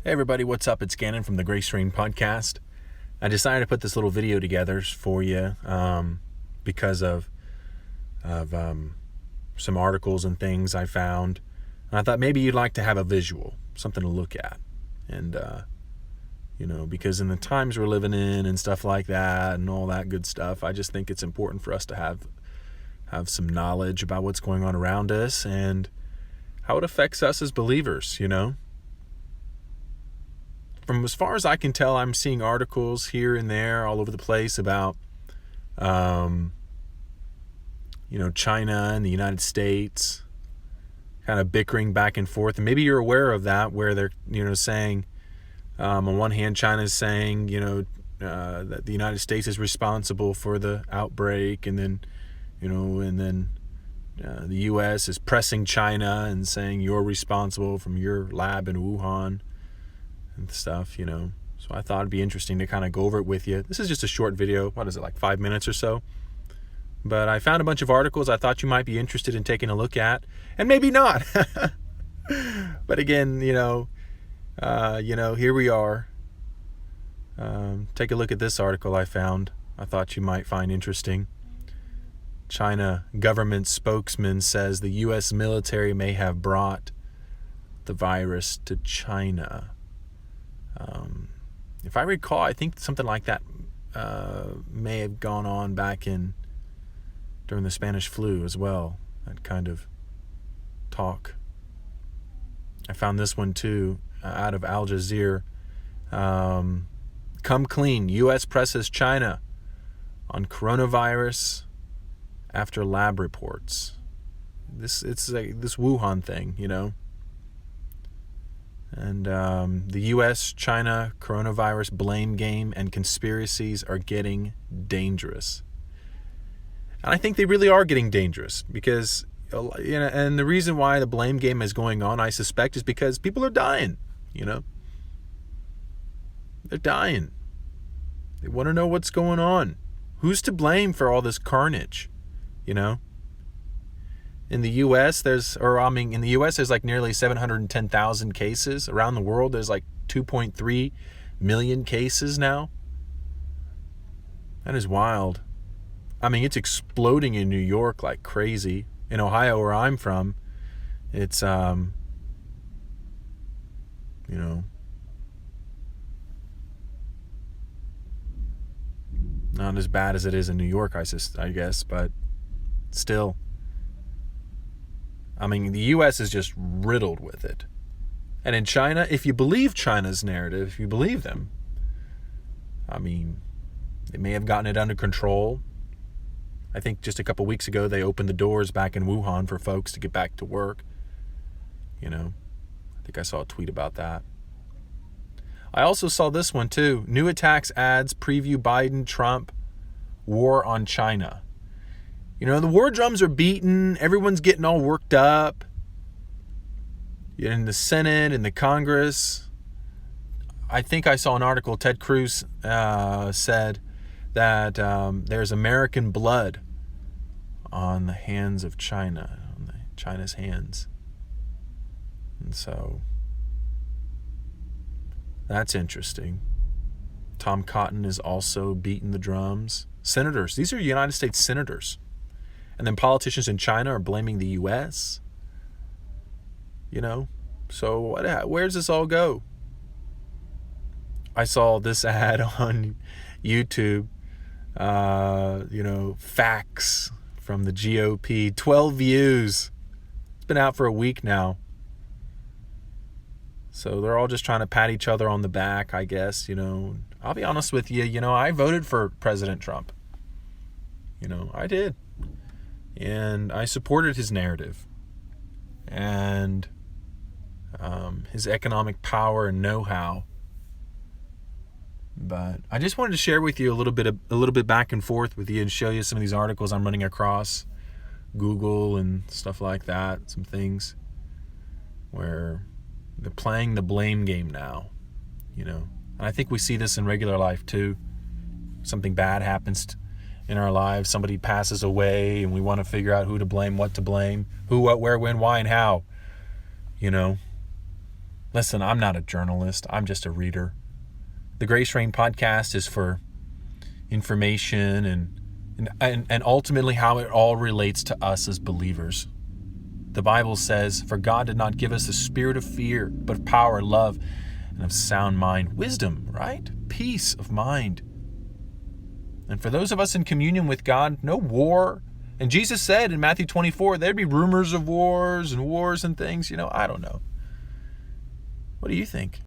Hey everybody, what's up? It's Gannon from the Grace Rain Podcast. I decided to put this little video together for you because of some articles and things I found. And I thought maybe you'd like to have a visual, something to look at. And, because in the times we're living in and stuff like that and all that good stuff, I just think it's important for us to have some knowledge about what's going on around us and how it affects us as believers, From as far as I can tell, I'm seeing articles here and there all over the place about, China and the United States kind of bickering back and forth. And maybe you're aware of that, where they're, saying, on one hand, China is saying, that the United States is responsible for the outbreak. And then, the U.S. is pressing China and saying you're responsible from your lab in Wuhan and stuff, So I thought it'd be interesting to kind of go over it with you. This is just a short video. What is it, like 5 minutes or so? But I found a bunch of articles I thought you might be interested in taking a look at, and maybe not. But again, here we are. Take a look at this article I found. I thought you might find interesting. China government spokesman says the U.S. military may have brought the virus to China. If I recall, I think something like that may have gone on back during the Spanish flu as well, that kind of talk. I found this one too, out of Al Jazeera. Come clean, U.S. presses China on coronavirus after lab reports. It's like this Wuhan thing, And the U.S.-China coronavirus blame game and conspiracies are getting dangerous. And I think they really are getting dangerous because, and the reason why the blame game is going on, I suspect, is because people are dying, They're dying. They want to know what's going on. Who's to blame for all this carnage, In the U.S., there's like nearly 710,000 cases. Around the world, there's like 2.3 million cases now. That is wild. It's exploding in New York like crazy. In Ohio, where I'm from, it's, not as bad as it is in New York, I guess, but still. The U.S. is just riddled with it. And in China, if you believe China's narrative, if you believe them, they may have gotten it under control. I think just a couple weeks ago, they opened the doors back in Wuhan for folks to get back to work. I think I saw a tweet about that. I also saw this one too. New attacks ads preview Biden-Trump war on China. The war drums are beaten. Everyone's getting all worked up. In the Senate, in the Congress. I think I saw an article, Ted Cruz said that there's American blood on the hands of China, on China's hands. And so that's interesting. Tom Cotton is also beating the drums. Senators, these are United States senators. And then politicians in China are blaming the U.S. So where does this all go? I saw this ad on YouTube, facts from the GOP, 12 views. It's been out for a week now. So they're all just trying to pat each other on the back, I guess, I'll be honest with you, I voted for President Trump. I did. And I supported his narrative and his economic power and know-how. But I just wanted to share with you a little bit back and forth with you and show you some of these articles I'm running across Google and stuff like that. Some things where they're playing the blame game now, And I think we see this in regular life too. Something bad happens in our lives, somebody passes away, and we want to figure out who to blame, what to blame, who, what, where, when, why, and how, Listen, I'm not a journalist. I'm just a reader. The Grace Rain podcast is for information and ultimately how it all relates to us as believers. The Bible says, "For God did not give us a spirit of fear, but of power, love, and of sound mind." Wisdom, right? Peace of mind. And for those of us in communion with God, no war. And Jesus said in Matthew 24, there'd be rumors of wars and things. I don't know. What do you think?